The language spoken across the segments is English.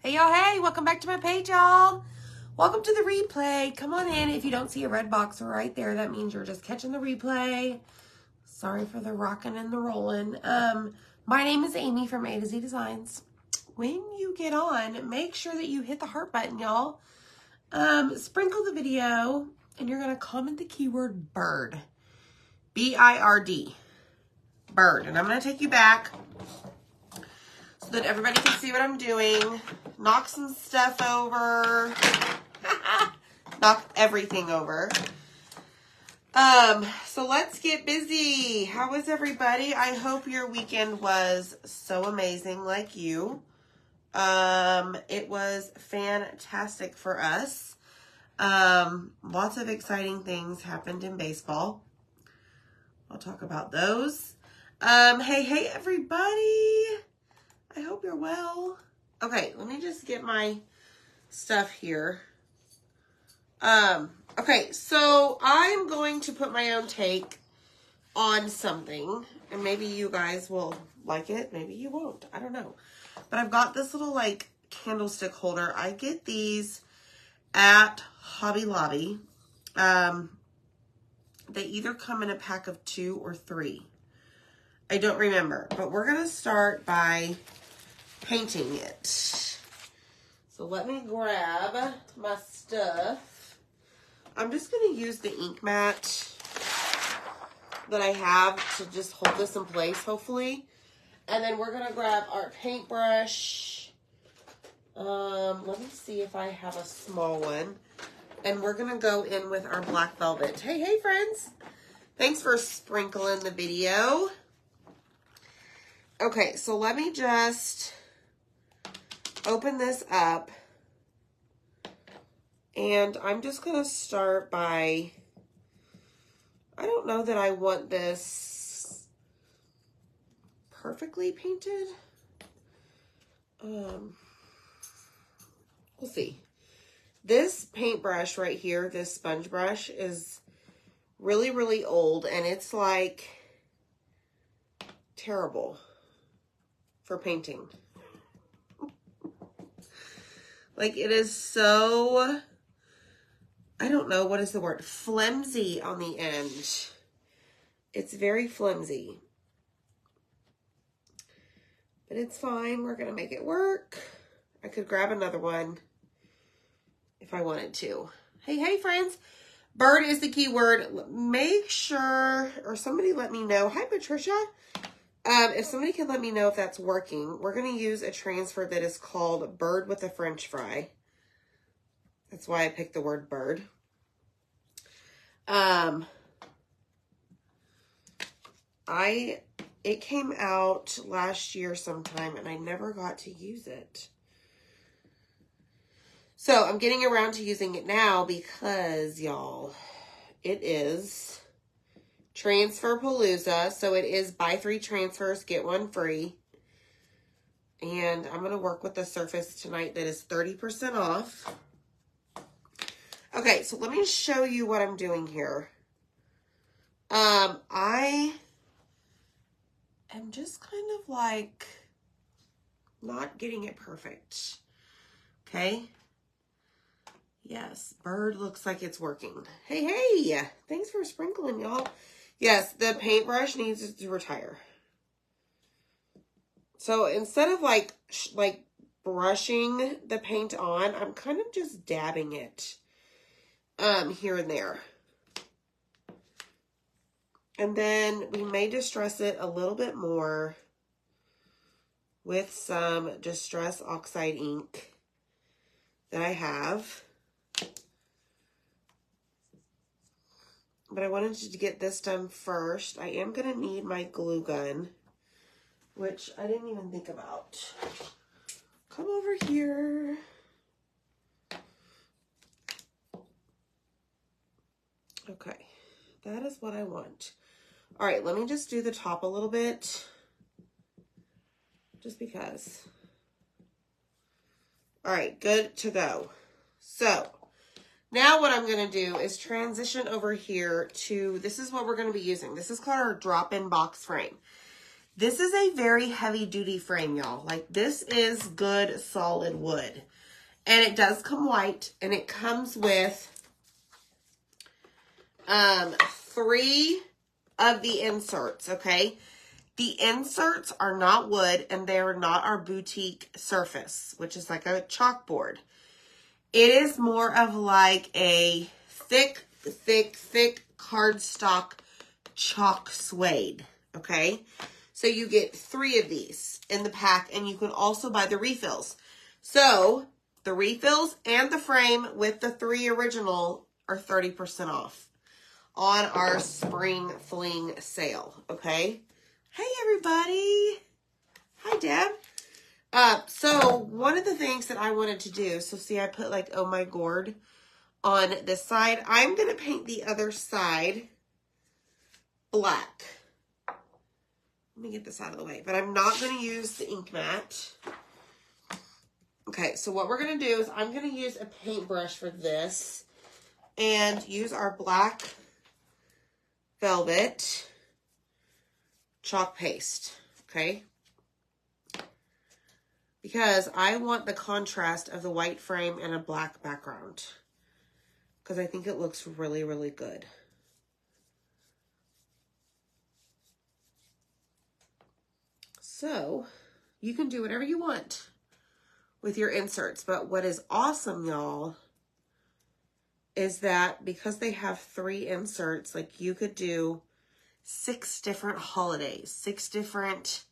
Hey y'all, hey, welcome back to my page, y'all. Welcome to the replay. Come on in. If you don't see a red box right there, that means you're just catching the replay. Sorry for the rocking and the rolling. My name is Amy from A to Z Designs. When you get on, make sure that you hit the heart button, y'all. Sprinkle the video, and you're gonna comment the keyword bird. B-I-R-D. Bird. And I'm gonna take you back so that everybody can see what I'm doing. Knock some stuff over. Knock everything over. So let's get busy. How was everybody? I hope your weekend was so amazing like you. It was fantastic for us. Lots of exciting things happened in baseball. I'll talk about those. Hey everybody. I hope you're well. Okay, let me just get my stuff here. Okay, so I'm going to put my own take on something, and maybe you guys will like it, maybe you won't, I don't know. But I've got this little, like, candlestick holder. I get these at Hobby Lobby. They either come in a pack of 2 or 3. I don't remember, but we're going to start by painting it. So let me grab my stuff. I'm just going to use the ink mat that I have to just hold this in place, hopefully. And then we're going to grab our paintbrush. Let me see if I have a small one. And we're going to go in with our black velvet. Hey, friends. Thanks for sprinkling the video. Okay, so let me just open this up. And I'm just going to start by, I don't know that I want this perfectly painted. We'll see. This paintbrush right here, this sponge brush, is really, really old, and it's like terrible for painting. Like, it is so, I don't know, what is the word? Flimsy on the end. It's very flimsy. But it's fine. We're going to make it work. I could grab another one if I wanted to. Hey, friends. Bird is the key word. Make sure, or somebody let me know. Hi, Patricia. If somebody can let me know if that's working, we're going to use a transfer that is called Bird with a French Fry. That's why I picked the word bird. It came out last year sometime, and I never got to use it. So I'm getting around to using it now because, y'all, it is Transfer Palooza. So it is buy 3 transfers, get 1 free. And I'm going to work with the surface tonight that is 30% off. Okay, so let me show you what I'm doing here. I am just kind of like not getting it perfect. Okay. Yes, bird looks like it's working. Hey, thanks for sprinkling, y'all. Yes, the paintbrush needs to retire. So instead of like brushing the paint on, I'm kind of just dabbing it here and there. And then we may distress it a little bit more with some Distress Oxide ink that I have. But I wanted to get this done first. I am going to need my glue gun, which I didn't even think about. Come over here. Okay, that is what I want. All right, let me just do the top a little bit, just because. All right, good to go. So now what I'm going to do is transition over here to, this is what we're going to be using. This is called our drop-in box frame. This is a very heavy duty frame, y'all. Like, this is good solid wood. And it does come white, and it comes with 3 of the inserts, okay? The inserts are not wood, and they are not our boutique surface, which is like a chalkboard. It is more of like a thick cardstock chalk suede, okay? So you get 3 of these in the pack, and you can also buy the refills. So the refills and the frame with the 3 original are 30% off on our spring fling sale, okay? Hey, everybody. Hi, Deb. So one of the things that I wanted to do, so see, I put like, oh my gourd on this side. I'm going to paint the other side black. Let me get this out of the way, but I'm not going to use the ink mat. Okay, so what we're going to do is I'm going to use a paintbrush for this and use our black velvet chalk paste, okay? Because I want the contrast of the white frame and a black background. Because I think it looks really, really good. So, you can do whatever you want with your inserts. But what is awesome, y'all, is that because they have 3 inserts, like you could do 6 different holidays, 6 different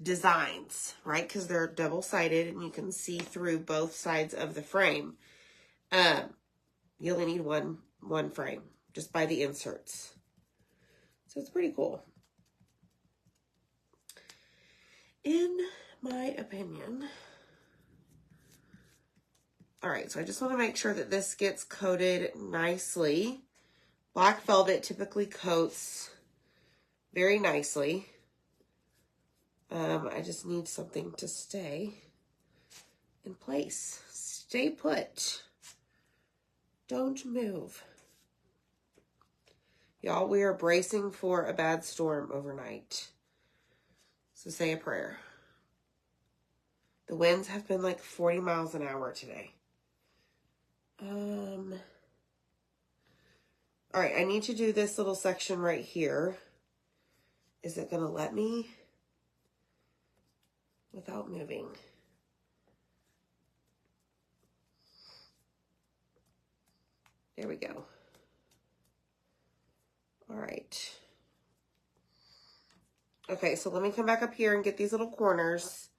designs, right? Because they're double-sided and you can see through both sides of the frame. You only need one frame just by the inserts. So it's pretty cool. In my opinion. All right, so I just want to make sure that this gets coated nicely. Black velvet typically coats very nicely. I just need something to stay in place. Stay put. Don't move. Y'all, we are bracing for a bad storm overnight. So say a prayer. The winds have been like 40 miles an hour today. All right, I need to do this little section right here. Is it going to let me? Without moving. There we go. All right. Okay, so let me come back up here and get these little corners.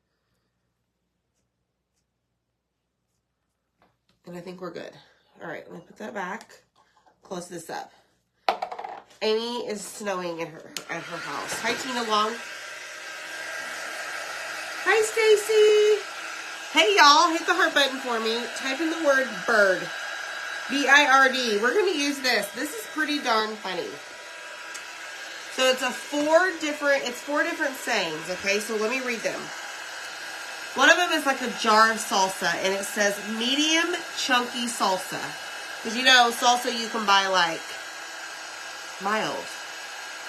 And I think we're good. All right, let me put that back. Close this up. Amy is snowing at her house. Hi, Tina Long. Hi, Stacy. Hey, y'all. Hit the heart button for me. Type in the word bird. B-I-R-D. We're going to use this. This is pretty darn funny. So it's 4 different sayings, okay? So let me read them. One of them is like a jar of salsa, and it says medium chunky salsa. Because you know, salsa you can buy like mild,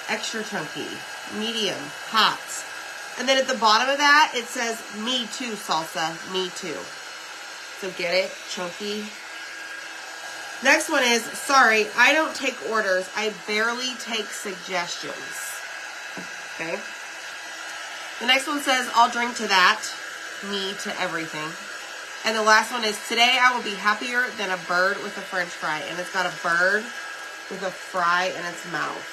extra chunky, medium, hot. And then at the bottom of that, it says me too salsa, me too. So get it? Chunky. Next one is, sorry, I don't take orders. I barely take suggestions. Okay. The next one says, I'll drink to that. Me to everything. And the last one is, today I will be happier than a bird with a French fry. And it's got a bird with a fry in its mouth.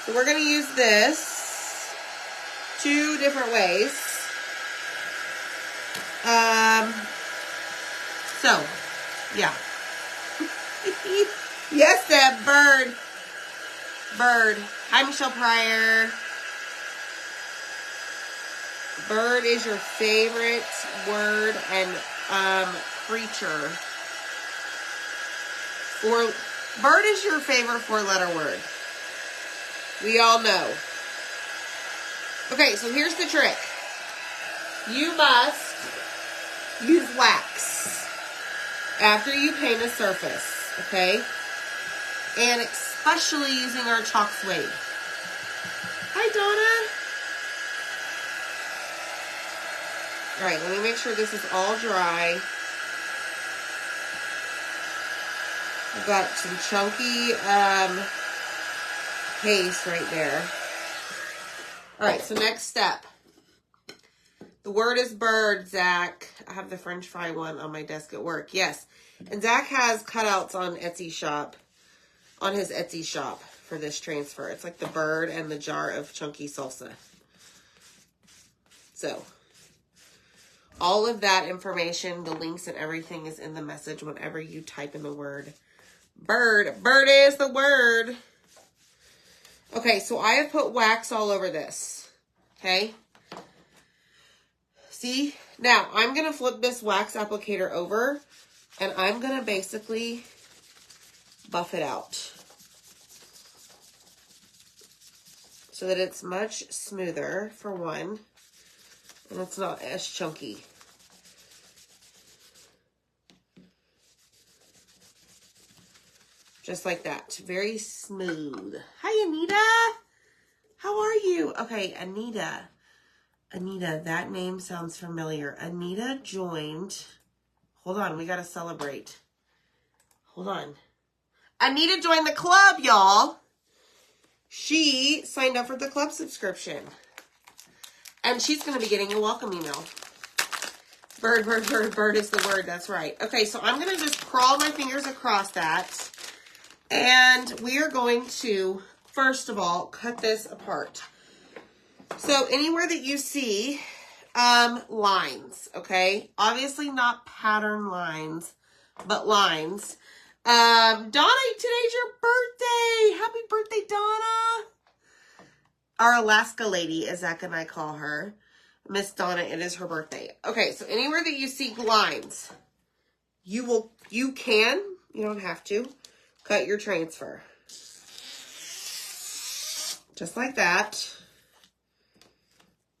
So we're going to use this 2 different ways. So, yeah. Yes, that bird. Bird. Hi, Michelle Pryor. Bird is your favorite word and creature. Or bird is your favorite 4-letter word. We all know. Okay, so here's the trick. You must use wax after you paint a surface, okay? And especially using our chalk suede. Hi, Donna. All right, let me make sure this is all dry. I've got some chunky paste right there. All right, so next step. The word is bird, Zach. I have the French fry one on my desk at work. Yes. And Zach has cutouts on Etsy shop, on his Etsy shop for this transfer. It's like the bird and the jar of chunky salsa. So, all of that information, the links and everything is in the message whenever you type in the word bird. Bird is the word. Okay, so I have put wax all over this. Okay. See? Now, I'm going to flip this wax applicator over, and I'm going to basically buff it out so that it's much smoother, for one, and it's not as chunky. Just like that. Very smooth. Hi, Anita. How are you? Okay, Anita. Anita, that name sounds familiar. Anita joined. Hold on, we got to celebrate. Hold on. Anita joined the club, y'all. She signed up for the club subscription. And she's going to be getting a welcome email. Bird, bird, bird, bird is the word. That's right. Okay, so I'm going to just crawl my fingers across that. And we are going to, first of all, cut this apart. So anywhere that you see lines, okay? Obviously not pattern lines, but lines. Donna, today's your birthday. Happy birthday, Donna. Our Alaska lady, as Zach and I call her. Miss Donna, it is her birthday. Okay, so anywhere that you see lines, you don't have to, cut your transfer. Just like that.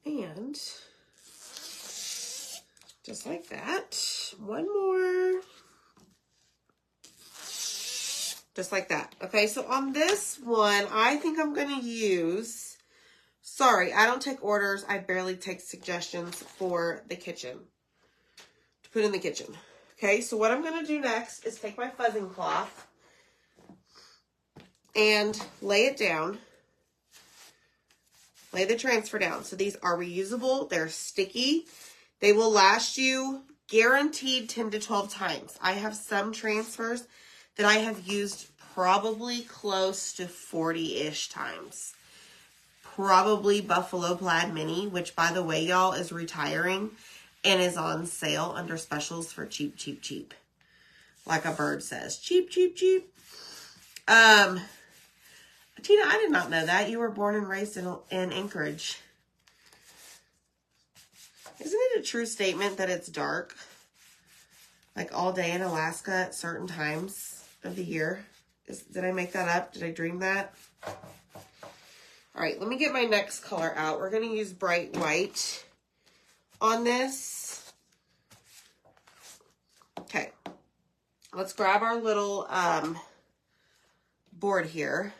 And just like that. One more. Just like that. Okay, so on this one, I think I'm going to use, sorry, I don't take orders. I barely take suggestions for the kitchen, to put in the kitchen. Okay, so what I'm going to do next is take my fuzzing cloth and lay it down. Lay the transfer down. So these are reusable. They're sticky. They will last you guaranteed 10 to 12 times. I have some transfers that I have used probably close to 40-ish times. Probably Buffalo Plaid Mini, which, by the way, y'all, is retiring and is on sale under specials for cheap, cheap, cheap. Like a bird says. Cheap, cheap, cheap. Tina, I did not know that. You were born and raised in Anchorage. Isn't it a true statement that it's dark? Like all day in Alaska at certain times of the year? Did I make that up? Did I dream that? All right, let me get my next color out. We're going to use bright white on this. Okay. Let's grab our little board here.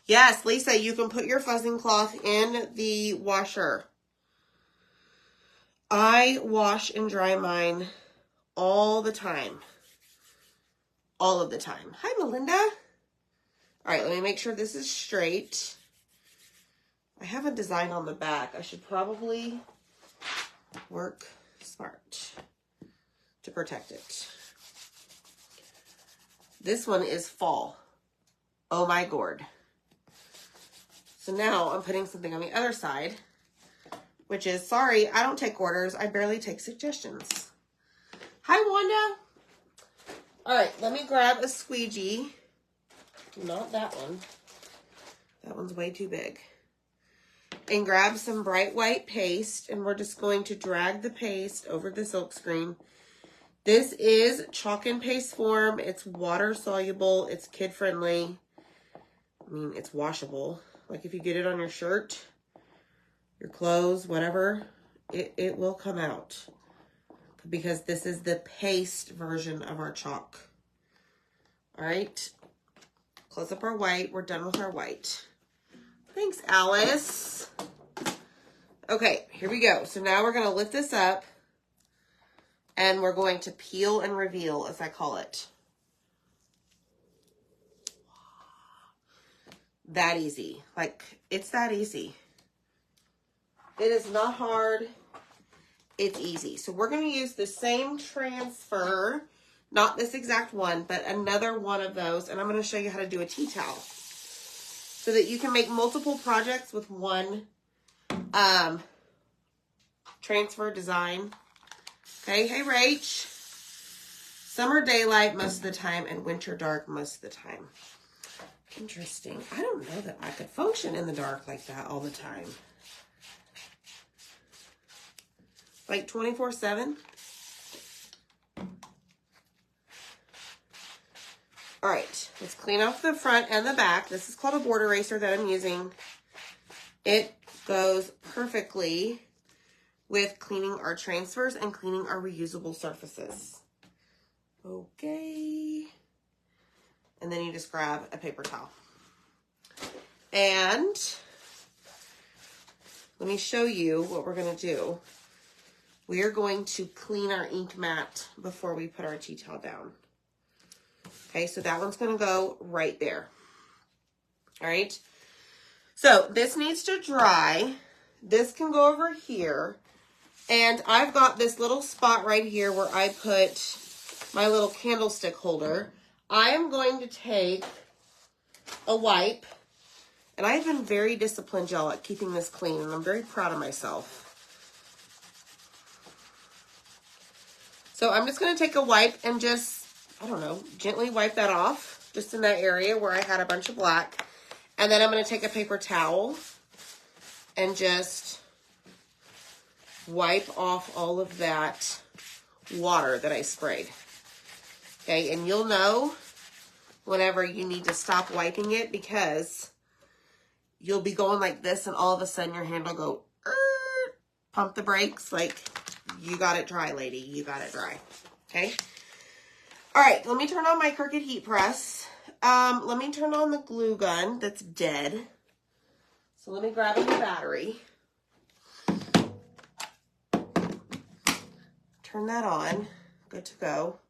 Yes, Lisa, you can put your fuzzing cloth in the washer. I wash and dry mine all the time. All of the time. Hi, Melinda. All right, let me make sure this is straight. I have a design on the back. I should probably work smart to protect it. This one is fall. Oh my gourd. So now I'm putting something on the other side, which is, sorry, I don't take orders. I barely take suggestions. Hi, Wanda. All right, let me grab a squeegee. Not that one. That one's way too big. And grab some bright white paste, and we're just going to drag the paste over the silk screen. This is chalk and paste form. It's water soluble. It's kid friendly. I mean, it's washable. Like if you get it on your shirt, your clothes, whatever, it will come out. Because this is the paste version of our chalk. All right. Close up our white. We're done with our white. Thanks, Alice. Okay, here we go. So now we're going to lift this up and we're going to peel and reveal, as I call it. That easy. Like, it's that easy. It is not hard. It's easy. So we're going to use the same transfer, not this exact one, but another one of those. And I'm going to show you how to do a tea towel so that you can make multiple projects with one transfer design. Okay, hey Rach. Summer daylight most of the time and winter dark most of the time. Interesting. I don't know that I could function in the dark like that all the time. Like 24/7. All right, let's clean off the front and the back. This is called a board eraser that I'm using. It goes perfectly with cleaning our transfers and cleaning our reusable surfaces. Okay. And then you just grab a paper towel. And let me show you what we're going to do. We are going to clean our ink mat before we put our tea towel down. Okay, so that one's going to go right there. All right. So this needs to dry. This can go over here. And I've got this little spot right here where I put my little candlestick holder. I am going to take a wipe. And I've been very disciplined, y'all, at keeping this clean. And I'm very proud of myself. So I'm just going to take a wipe and just, I don't know, gently wipe that off. Just in that area where I had a bunch of black. And then I'm going to take a paper towel and just wipe off all of that water that I sprayed. Okay, and you'll know whenever you need to stop wiping it because you'll be going like this and all of a sudden your hand will go, pump the brakes. Like, you got it dry, lady. You got it dry. Okay. All right, let me turn on my Cricut heat press. Let me turn on the glue gun that's dead. So let me grab a new battery. Turn that on. Good to go.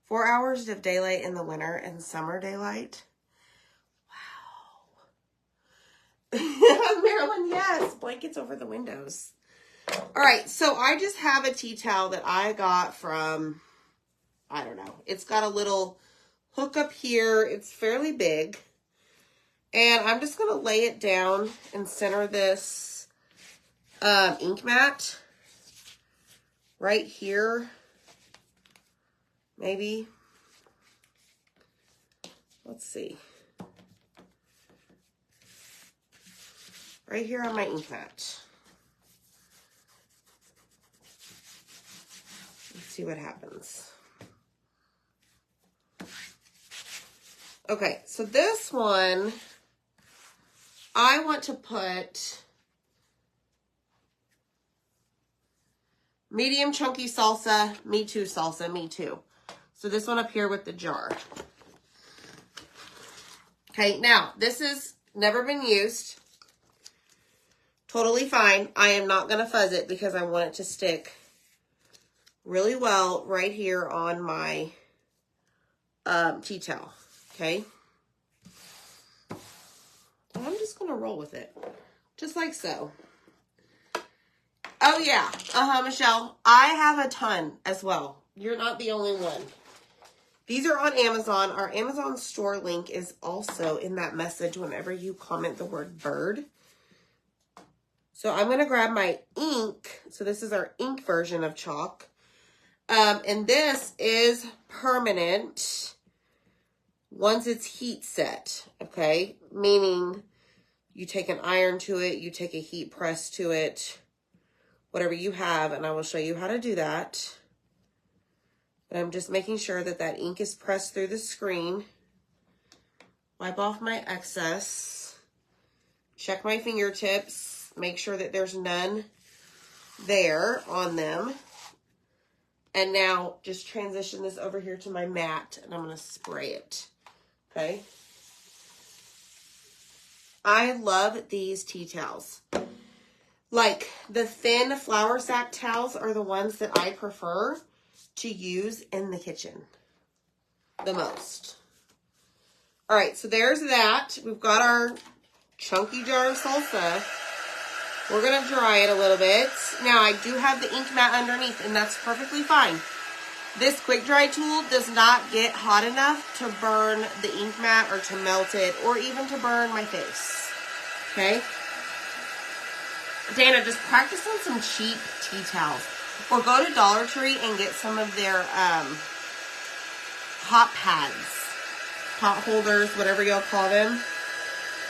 4 hours of daylight in the winter and summer daylight. Wow. Marilyn, yes. Blankets over the windows. All right, so I just have a tea towel that I got from, I don't know. It's got a little hook up here. It's fairly big. And I'm just going to lay it down and center this ink mat right here. Maybe. Let's see. Right here on my ink mat. Let's see what happens. Okay, so this one, I want to put medium chunky salsa, me too salsa, me too. So this one up here with the jar. Okay, now this has never been used. Totally fine. I am not going to fuzz it because I want it to stick really well right here on my tea towel. Okay. And I'm just going to roll with it. Just like so. Oh, yeah. Michelle. I have a ton as well. You're not the only one. These are on Amazon. Our Amazon store link is also in that message whenever you comment the word bird. So I'm going to grab my ink. So this is our ink version of chalk. And this is permanent once it's heat set, okay? Meaning you take an iron to it, you take a heat press to it, whatever you have, and I will show you how to do that. But I'm just making sure that that ink is pressed through the screen. Wipe off my excess. Check my fingertips. Make sure that there's none there on them. And now just transition this over here to my mat and I'm going to spray it. Okay. I love these tea towels. Like the thin flour sack towels are the ones that I prefer to use in the kitchen the most. All right, so there's that. We've got our chunky jar of salsa. We're going to dry it a little bit. Now, I do have the ink mat underneath, and that's perfectly fine. This quick dry tool does not get hot enough to burn the ink mat or to melt it or even to burn my face. Okay? Dana, just practice on some cheap tea towels. Or go to Dollar Tree and get some of their hot pads. Pot holders, whatever y'all call them.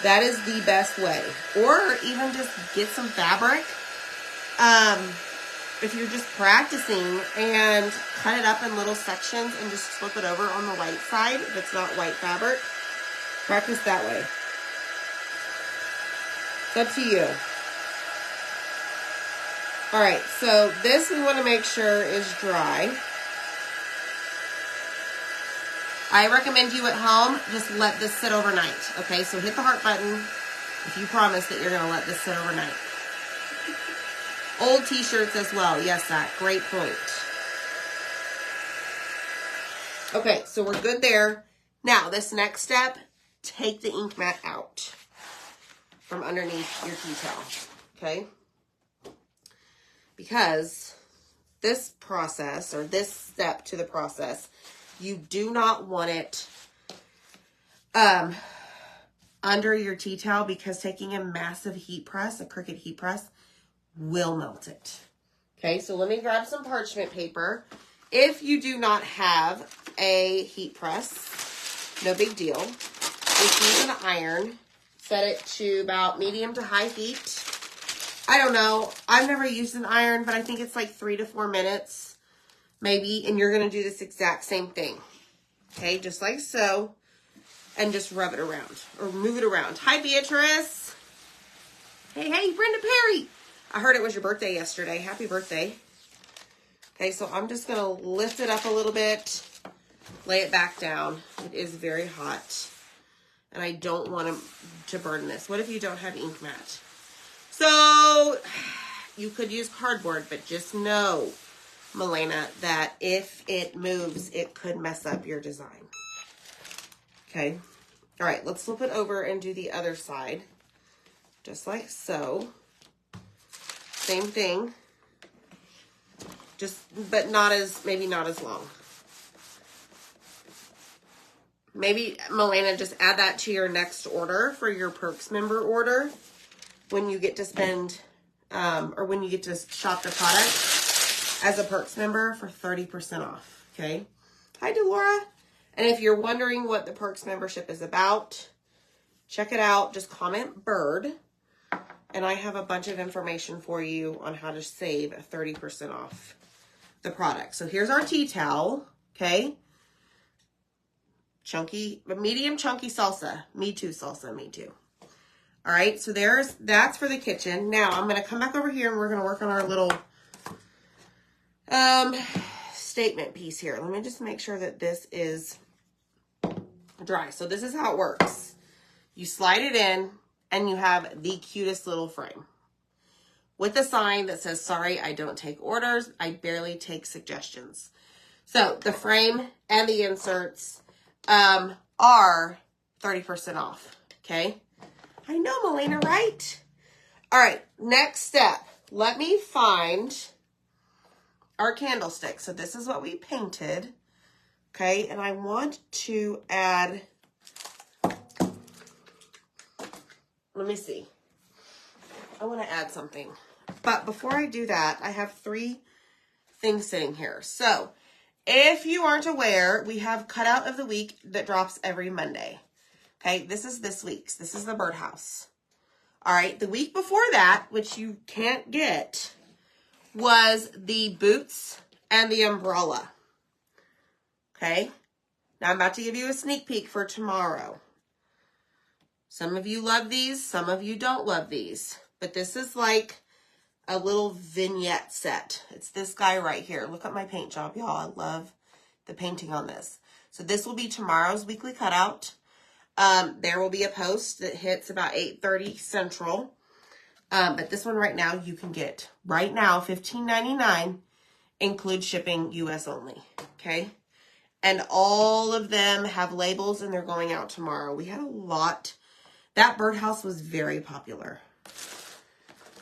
That is the best way. Or even just get some fabric. If you're just practicing, and cut it up in little sections and just flip it over on the white side if it's not white fabric. Practice that way. It's up to you. All right, so this we want to make sure is dry. I recommend you at home just let this sit overnight. Okay, so hit the heart button if you promise that you're going to let this sit overnight. Old t-shirts as well. Yes, Zach. Great point. Okay, so we're good there. Now, this next step, take the ink mat out from underneath your tea towel. Okay? Because this process, or this step to the process, you do not want it under your tea towel, because taking a massive heat press, a Cricut heat press, will melt it. Okay, so let me grab some parchment paper. If you do not have a heat press, no big deal. Just use an iron. Set it to about medium to high heat. I don't know. I've never used an iron, but I think it's like 3 to 4 minutes, maybe. And you're going to do this exact same thing. Okay, just like so. And just rub it around or move it around. Hi, Beatrice. Hey, Brenda Perry. I heard it was your birthday yesterday. Happy birthday. Okay, so I'm just going to lift it up a little bit, lay it back down. It is very hot, and I don't want to burn this. What if you don't have ink mat? So you could use cardboard, but just know, Milena, that if it moves, it could mess up your design. Okay. All right, let's flip it over and do the other side. Just like so. Same thing. But maybe not as long. Maybe, Milena, just add that to your next order for your Perks member order when you get to spend, or when you get to shop the product as a Perks member for 30% off, okay? Hi, Delora. And if you're wondering what the Perks membership is about, check it out. Just comment bird. And I have a bunch of information for you on how to save 30% off the product. So here's our tea towel, okay? Medium chunky salsa. Me too, salsa, me too. All right, so that's for the kitchen. Now I'm going to come back over here and we're going to work on our little statement piece here. Let me just make sure that this is dry. So this is how it works. You slide it in and you have the cutest little frame with a sign that says, sorry, I don't take orders. I barely take suggestions. So the frame and the inserts are 30% off, okay? I know, Milena, right? All right, next step. Let me find our candlestick. So this is what we painted, okay? And I want to add, let me see. I want to add something. But before I do that, I have 3 things sitting here. So if you aren't aware, we have cutout of the week that drops every Monday. Okay, this is this week's. This is the birdhouse. All right, the week before that, which you can't get, was the boots and the umbrella. Okay, now I'm about to give you a sneak peek for tomorrow. Some of you love these, some of you don't love these, but this is like a little vignette set. It's this guy right here. Look at my paint job, y'all. I love the painting on this. So this will be tomorrow's weekly cutout. There will be a post that hits about 8:30 Central. But this one right now, you can get right now, $15.99, includes shipping US only, okay? And all of them have labels and they're going out tomorrow. We had a lot. That birdhouse was very popular.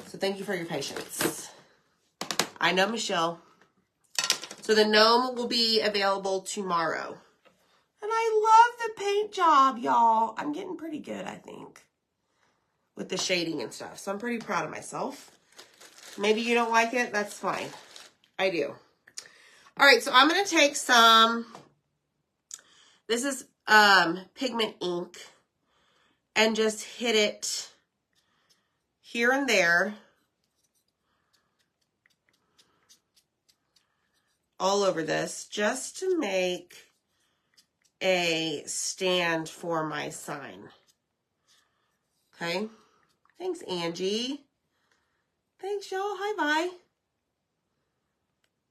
So thank you for your patience. I know, Michelle. So the gnome will be available tomorrow. And I love the paint job, y'all. I'm getting pretty good, I think, with the shading and stuff. So I'm pretty proud of myself. Maybe you don't like it. That's fine. I do. All right, so I'm going to take some, this is pigment ink, and just hit it here and there all over this, just to make a stand for my sign. Okay. Thanks, Angie. Thanks, y'all. Hi, bye.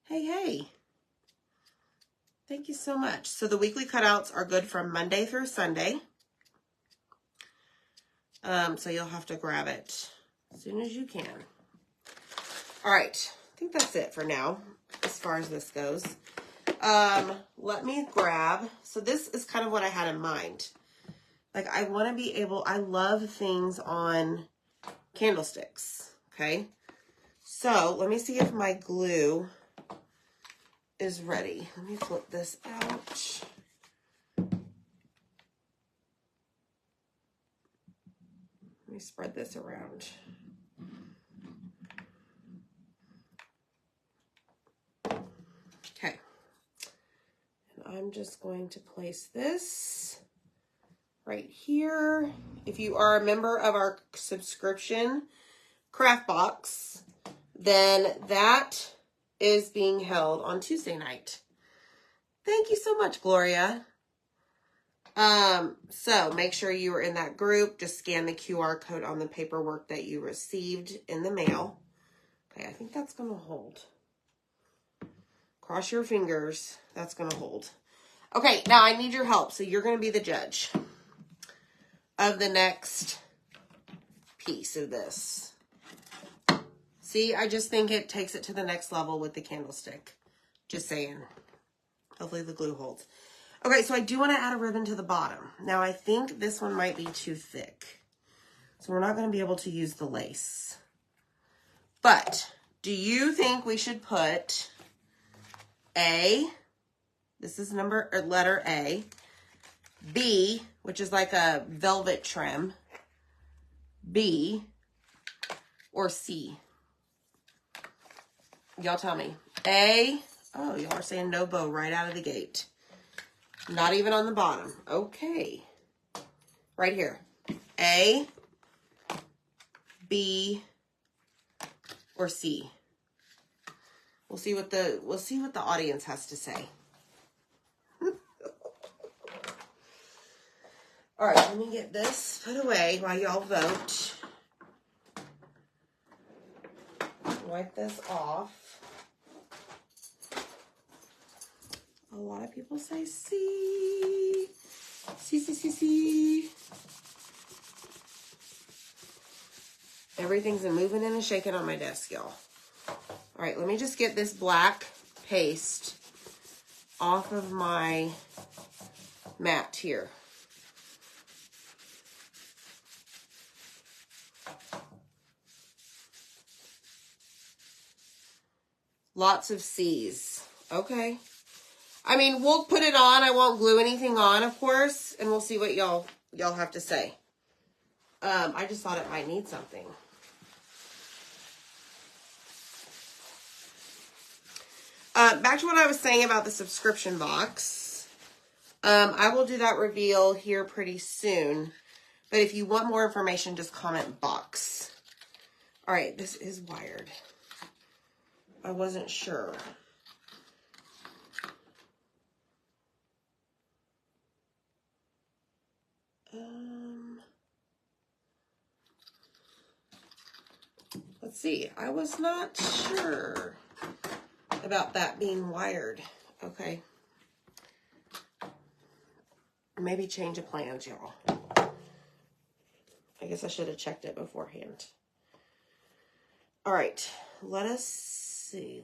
Hey, hey. Thank you so much. So the weekly cutouts are good from Monday through Sunday. So you'll have to grab it as soon as you can. All right. I think that's it for now, as far as this goes. Let me grab, so this is kind of what I had in mind. Like, I want to be able, I love things on candlesticks, okay? So, let me see if my glue is ready. Let me flip this out. Let me spread this around. Okay. And I'm just going to place this right here. If you are a member of our subscription craft box, then that is being held on Tuesday night. Thank you so much, Gloria. So make sure you are in that group. Just scan the QR code on the paperwork that you received in the mail. Okay, I think that's going to hold. Cross your fingers. That's going to hold. Okay, now I need your help. So you're going to be the judge of the next piece of this. See, I just think it takes it to the next level with the candlestick. Just saying. Hopefully the glue holds. Okay, so I do want to add a ribbon to the bottom. Now, I think this one might be too thick. So we're not going to be able to use the lace. But do you think we should put A, this is letter A, B, which is like a velvet trim, B, or C? Y'all tell me. A, oh, y'all are saying no bow right out of the gate. Not even on the bottom. Okay. Right here. A, B, or C. We'll see what the audience has to say. All right, let me get this put away while y'all vote. Wipe this off. A lot of people say C. C, C, C, C. Everything's a moving and a shaking on my desk, y'all. All right, let me just get this black paste off of my mat here. Lots of C's. Okay. I mean, we'll put it on. I won't glue anything on, of course, and we'll see what y'all have to say. I just thought it might need something. Back to what I was saying about the subscription box. I will do that reveal here pretty soon. But if you want more information, just comment box. All right, this is wired. I wasn't sure. Let's see. I was not sure about that being wired. Okay. Maybe change of plans, y'all. I guess I should have checked it beforehand. All right, let us see.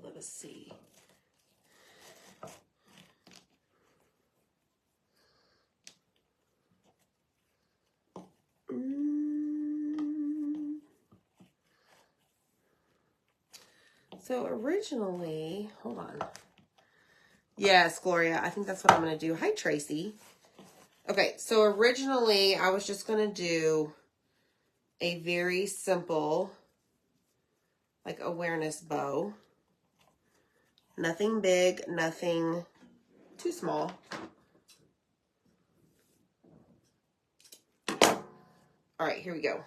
So originally, hold on. Yes, Gloria, I think that's what I'm going to do. Hi, Tracy. Okay, so originally I was just going to do a very simple, like, awareness bow. Nothing big, nothing too small. All right, here we go.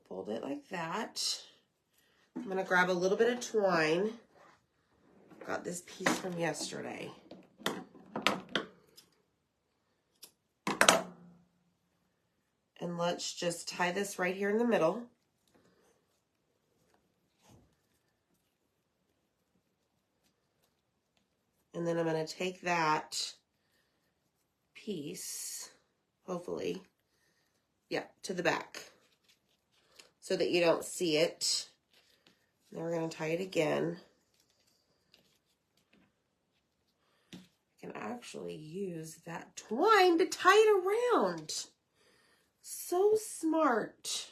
Fold it like that. I'm going to grab a little bit of twine. Got this piece from yesterday. And let's just tie this right here in the middle. And then I'm going to take that piece, hopefully, yeah, to the back so that you don't see it. Now we're going to tie it again. I can actually use that twine to tie it around. So smart.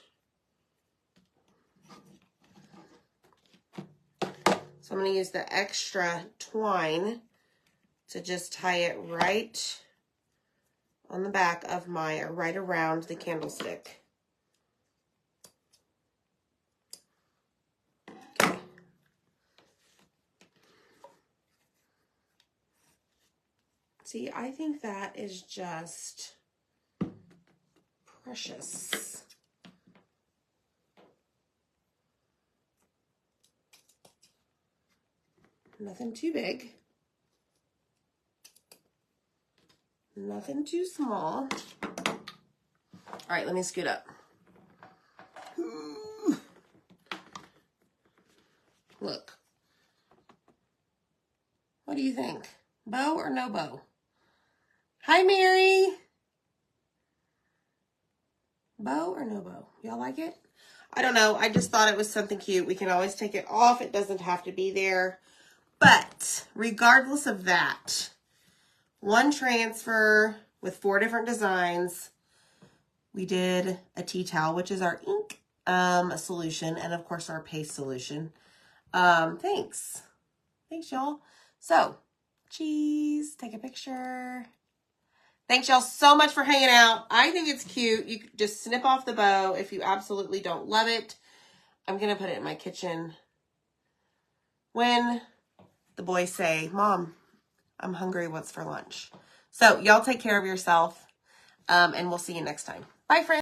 So I'm going to use the extra twine to just tie it right on the back of my, or right around the candlestick. Okay. See, I think that is just precious. Nothing too big. Nothing too small. All right, let me scoot up. Look. What do you think? Bow or no bow? Hi, Mary. Bow or no bow? Y'all like it? I don't know. I just thought it was something cute. We can always take it off. It doesn't have to be there. But regardless of that, one transfer with 4 different designs. We did a tea towel, which is our ink solution, and of course our paste solution. Thanks, y'all. So, cheese, take a picture. Thanks y'all so much for hanging out. I think it's cute. You could just snip off the bow if you absolutely don't love it. I'm gonna put it in my kitchen when the boys say, Mom, I'm hungry, what's for lunch? So y'all take care of yourself, and we'll see you next time. Bye, friends.